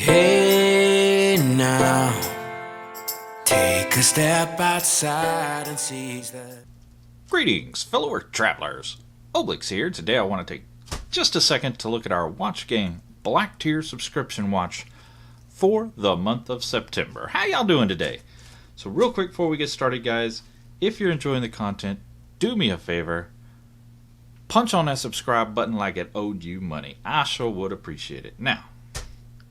Hey now, take a step outside and seize the... Greetings, fellow Earth travelers. Oblix here. Today I want to take just a second to look at our Watch Gang Black Tier subscription watch for the month of September. How y'all doing today? So real quick before we get started, guys, if you're enjoying the content, do me a favor. Punch on that subscribe button like it owed you money. I sure would appreciate it. Now,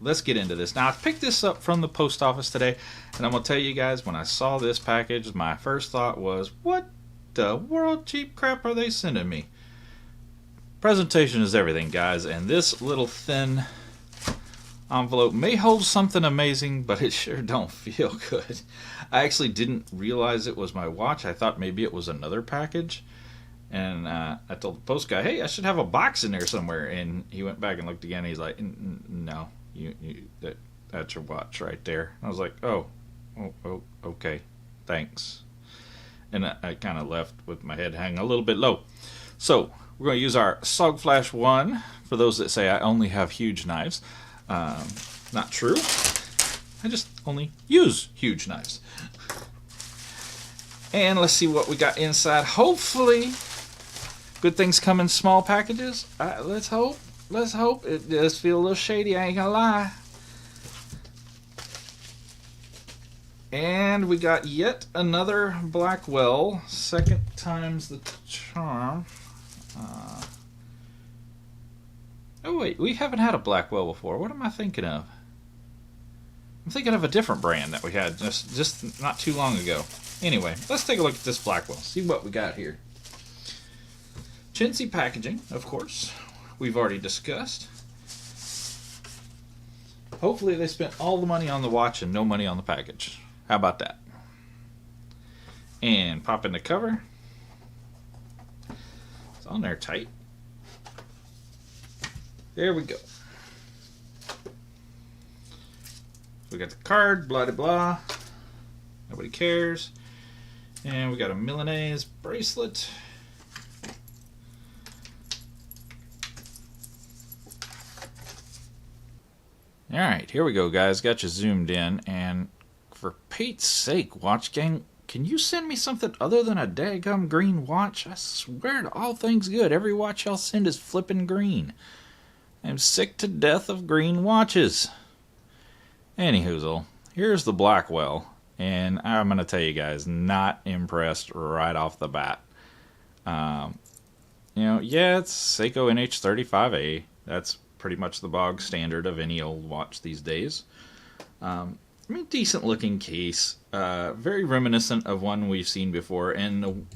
let's get into this. Now, I picked this up from the post office today, and I'm going to tell you guys, when I saw this package, my first thought was, what the world cheap crap are they sending me? Presentation is everything, guys, and this little thin envelope may hold something amazing, but it sure don't feel good. I actually didn't realize it was my watch. I thought maybe it was another package. And I told the post guy, hey, I should have a box in there somewhere. And he went back and looked again. And he's like, no, that's your watch right there. And I was like, oh, okay, thanks. And I kind of left with my head hanging a little bit low. So we're going to use our SOG Flash 1. For those that say I only have huge knives. Not true. I just only use huge knives. And let's see what we got inside. Hopefully, good things come in small packages. Let's hope. It does feel a little shady, I ain't gonna lie. And we got yet another Blackwell. Second time's the charm. Oh wait, we haven't had a Blackwell before. What am I thinking of? I'm thinking of a different brand that we had just not too long ago. Anyway, let's take a look at this Blackwell. See what we got here. Chintzy packaging, of course. We've already discussed. Hopefully they spent all the money on the watch and no money on the package. How about that? And pop in the cover. It's on there tight. There we go. We got the card, blah, blah, blah. Nobody cares. And we got a Milanese bracelet. Alright, here we go, guys. Got you zoomed in. And for Pete's sake, Watch Gang, can you send me something other than a daggum green watch? I swear to all things good, every watch I'll send is flipping green. I'm sick to death of green watches. Anyhoozle, here's the Blackwell. And I'm going to tell you guys, not impressed right off the bat. Yeah, it's Seiko NH35A. That's pretty much the bog standard of any old watch these days. Decent looking case. Very reminiscent of one we've seen before. And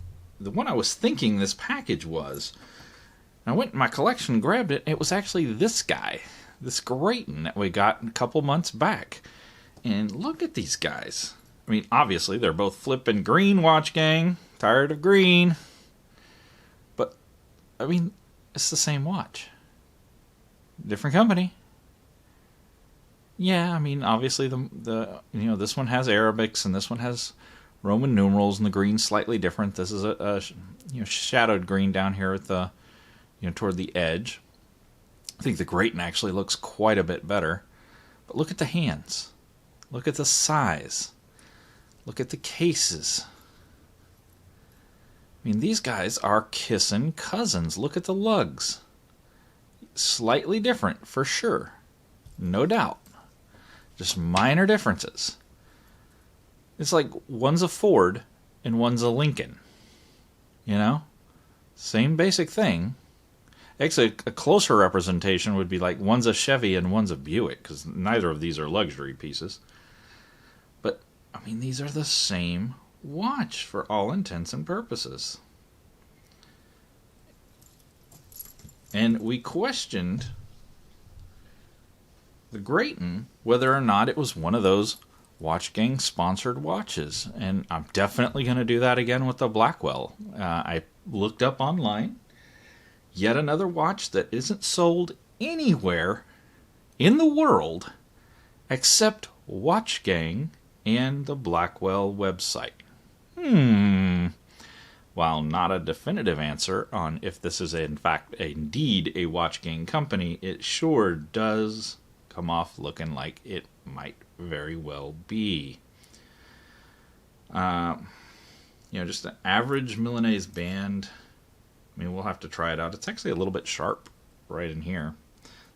the one I was thinking this package was, I went in my collection and grabbed it. It was actually this guy. This Graton that we got a couple months back. And look at these guys. Obviously, they're both flipping green, Watch Gang. Tired of green. But, it's the same watch. Different company. Yeah, obviously, this one has Arabics, and this one has Roman numerals, and the green's slightly different. This is a shadowed green down here at the, toward the edge. I think the Graton actually looks quite a bit better. But look at the hands. Look at the size. Look at the cases. These guys are kissing cousins. Look at the lugs. Slightly different, for sure. No doubt. Just minor differences. It's like one's a Ford and one's a Lincoln. Same basic thing. Actually, a closer representation would be like one's a Chevy and one's a Buick, because neither of these are luxury pieces. But, these are the same watch for all intents and purposes. And we questioned the Graton whether or not it was one of those Watch Gang sponsored watches. And I'm definitely going to do that again with the Blackwell. I looked up online. Yet another watch that isn't sold anywhere in the world except Watch Gang and the Blackwell website. While not a definitive answer on if this is in fact indeed a Watch Gang company, it sure does come off looking like it might very well be. Just an average Milanese band. I mean, we'll have to try it out. It's actually a little bit sharp right in here.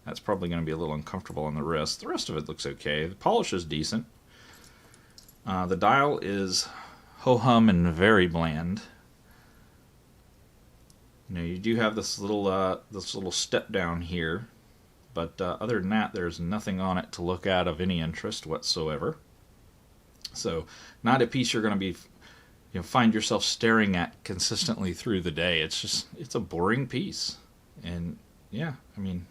That's probably going to be a little uncomfortable on the wrist. The rest of it looks okay. The polish is decent. The dial is ho-hum and very bland. You do have this little step down here, but other than that, there's nothing on it to look at of any interest whatsoever. So, not a piece you're going to be, find yourself staring at consistently through the day. It's a boring piece, and yeah, I mean,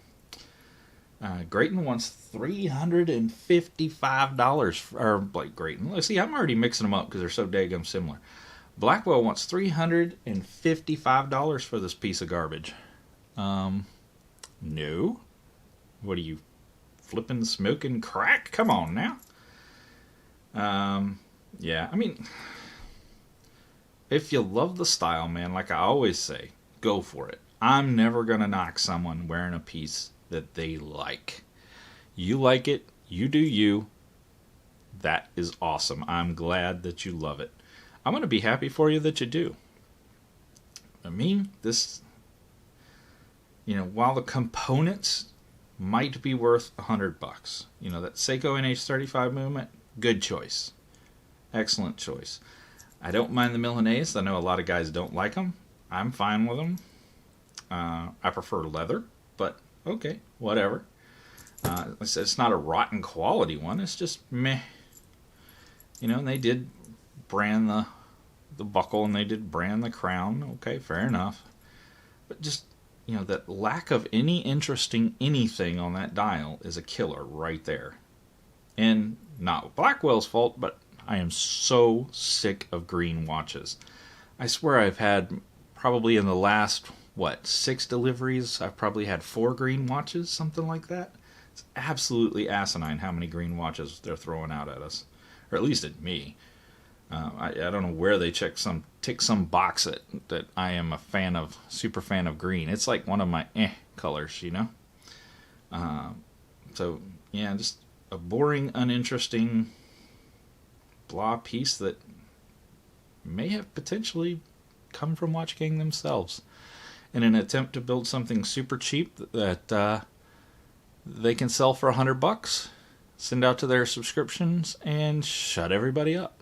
Grayton wants $355 or Blake Grayton. Let's see, I'm already mixing them up because they're so daggum similar. Blackwell wants $355 for this piece of garbage. No. What are you, flipping, smoking crack? Come on now. Yeah, I mean, if you love the style, man, like I always say, go for it. I'm never going to knock someone wearing a piece that they like. You like it, you do you. That is awesome. I'm glad that you love it. I'm going to be happy for you that you do. I mean, this, while the components might be worth $100, that Seiko NH35 movement, good choice. Excellent choice. I don't mind the Milanese. I know a lot of guys don't like them. I'm fine with them. I prefer leather, but okay, whatever. It's not a rotten quality one. It's just meh. And they did brand the buckle and they did brand the crown. Okay, fair enough. But just, that lack of any interesting anything on that dial is a killer right there. And not Blackwell's fault, but I am so sick of green watches. I swear I've had probably in the last, 6 deliveries, I've probably had 4 green watches, something like that. It's absolutely asinine how many green watches they're throwing out at us. Or at least at me. I don't know where they tick some box that I am super fan of green. It's like one of my colors, So, yeah, just a boring, uninteresting blah piece that may have potentially come from Watch Gang themselves in an attempt to build something super cheap that they can sell for $100, send out to their subscriptions, and shut everybody up.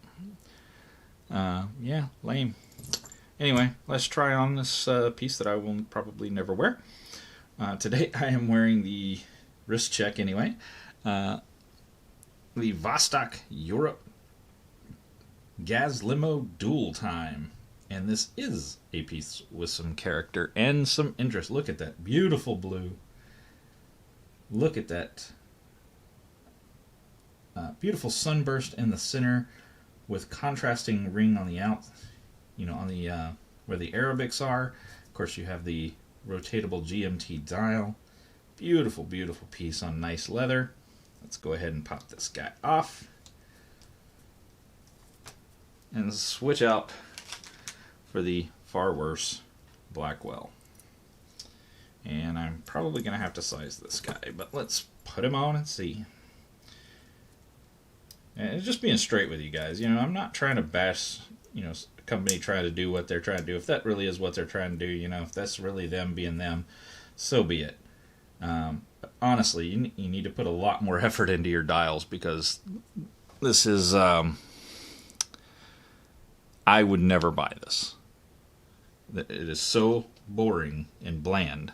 Yeah, lame. Anyway, let's try on this piece that I will probably never wear. Today I am wearing the wrist check anyway. The Vostok Europe Gaz Limo Dual Time. And this is a piece with some character and some interest. Look at that beautiful blue. Look at that beautiful sunburst in the center with contrasting ring on the out, on the where the Arabics are. Of course, you have the rotatable GMT dial. Beautiful, beautiful piece on nice leather. Let's go ahead and pop this guy off and switch out for the far worse Blackwell. And I'm probably going to have to size this guy, but let's put him on and see. And just being straight with you guys, I'm not trying to bash, a company trying to do what they're trying to do. If that really is what they're trying to do, if that's really them being them, so be it. Honestly, you need to put a lot more effort into your dials because this is, I would never buy this. It is so boring and bland.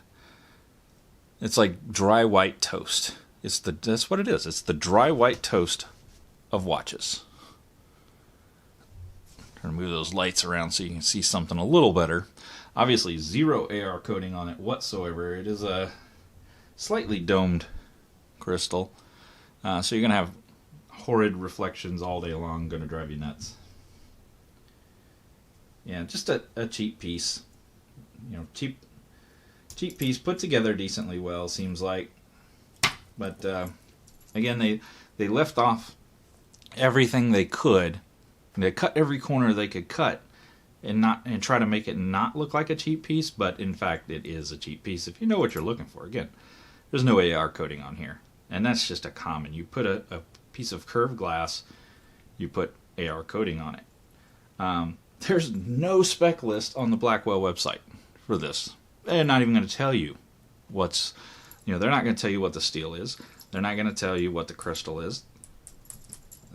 It's like dry white toast. That's what it is. It's the dry white toast of watches. Trying to move those lights around so you can see something a little better. Obviously, zero AR coating on it whatsoever. It is a slightly domed crystal. So you're going to have horrid reflections all day long. Going to drive you nuts. Yeah, just a cheap piece. Cheap piece put together decently well, seems like. But again, they left off everything they could. They cut every corner they could cut and try to make it not look like a cheap piece, but in fact it is a cheap piece if you know what you're looking for. Again, there's no AR coating on here. And that's just a common. You put a piece of curved glass, you put AR coating on it. There's no spec list on the Blackwell website for this. They're not even going to tell you they're not going to tell you what the steel is. They're not going to tell you what the crystal is.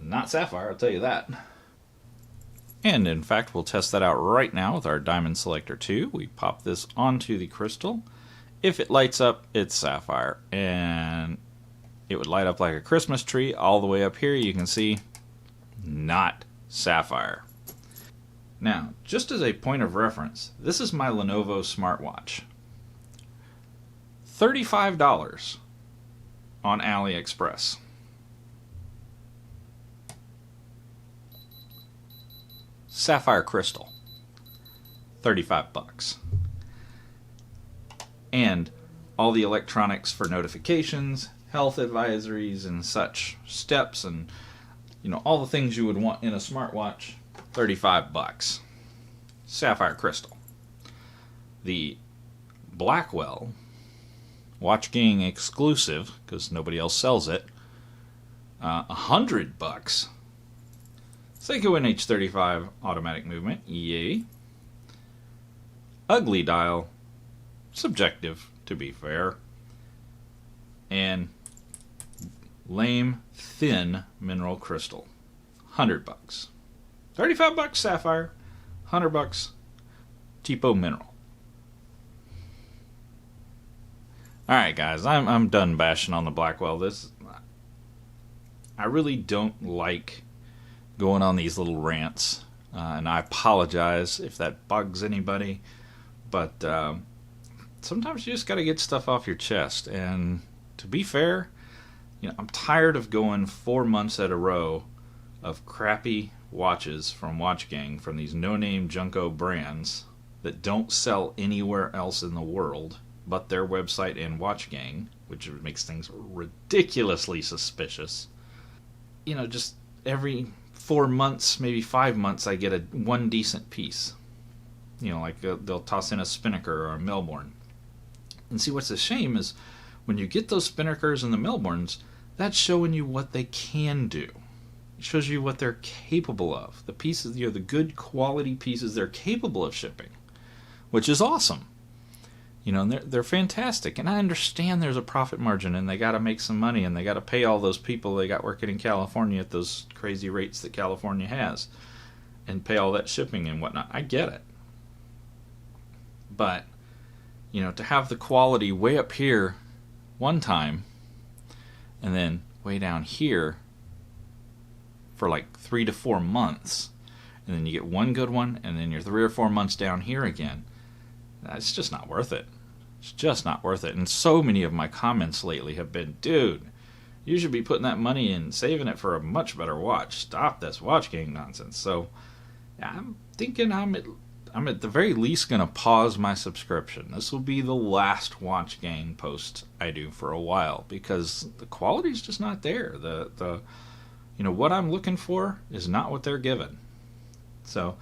Not sapphire, I'll tell you that. And in fact, we'll test that out right now with our Diamond Selector 2. We pop this onto the crystal. If it lights up, it's sapphire. And it would light up like a Christmas tree. All the way up here, you can see, not sapphire. Now, just as a point of reference, this is my Lenovo smartwatch. $35 on AliExpress. Sapphire crystal, $35. And all the electronics for notifications, health advisories and such, steps and all the things you would want in a smartwatch, $35. Sapphire crystal. The Blackwell Watch Gang exclusive, because nobody else sells it, $100. Seiko NH35 automatic movement, yay. Ugly dial, subjective to be fair. And lame, thin mineral crystal, $100. $35 sapphire, $100 cheapo mineral. Alright guys, I'm done bashing on the Blackwell. I really don't like going on these little rants, and I apologize if that bugs anybody, but sometimes you just got to get stuff off your chest. And to be fair, I'm tired of going 4 months at a row of crappy watches from Watch Gang, from these no-name Junko brands that don't sell anywhere else in the world but their website and Watch Gang, which makes things ridiculously suspicious. Just every 4 months, maybe 5 months, I get one decent piece. Like they'll toss in a Spinnaker or a Melbourne. And see, what's a shame is when you get those Spinnakers and the Melbournes, that's showing you what they can do. It shows you what they're capable of. The pieces, the good quality pieces they're capable of shipping, which is awesome. And they're fantastic. And I understand there's a profit margin and they got to make some money and they got to pay all those people they got working in California at those crazy rates that California has and pay all that shipping and whatnot. I get it. But, to have the quality way up here one time and then way down here for like 3 to 4 months, and then you get one good one and then you're 3 or 4 months down here again, it's just not worth it. It's just not worth it. And so many of my comments lately have been, dude, you should be putting that money in, saving it for a much better watch. Stop this Watch Gang nonsense. So I'm thinking I'm at the very least going to pause my subscription. This will be the last Watch Gang post I do for a while, because the quality's just not there. The what I'm looking for is not what they're giving. So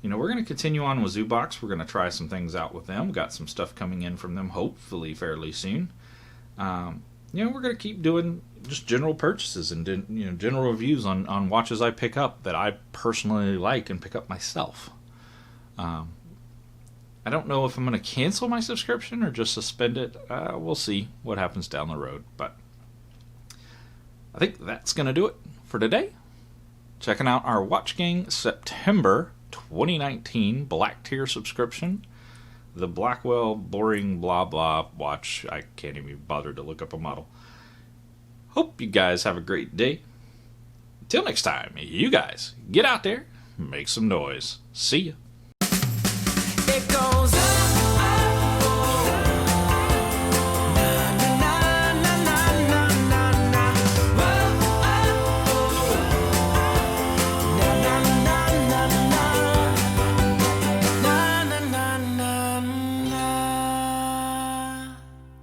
we're going to continue on with Zoobox. We're going to try some things out with them. Got some stuff coming in from them, hopefully fairly soon. We're going to keep doing just general purchases and general reviews on watches I pick up that I personally like and pick up myself. I don't know if I'm going to cancel my subscription or just suspend it. We'll see what happens down the road. But I think that's going to do it for today. Checking out our Watch Gang September 2019 Black Tier subscription. The Blackwell boring blah blah watch. I can't even bother to look up a model. Hope you guys have a great day. Until next time, you guys get out there, make some noise. See ya.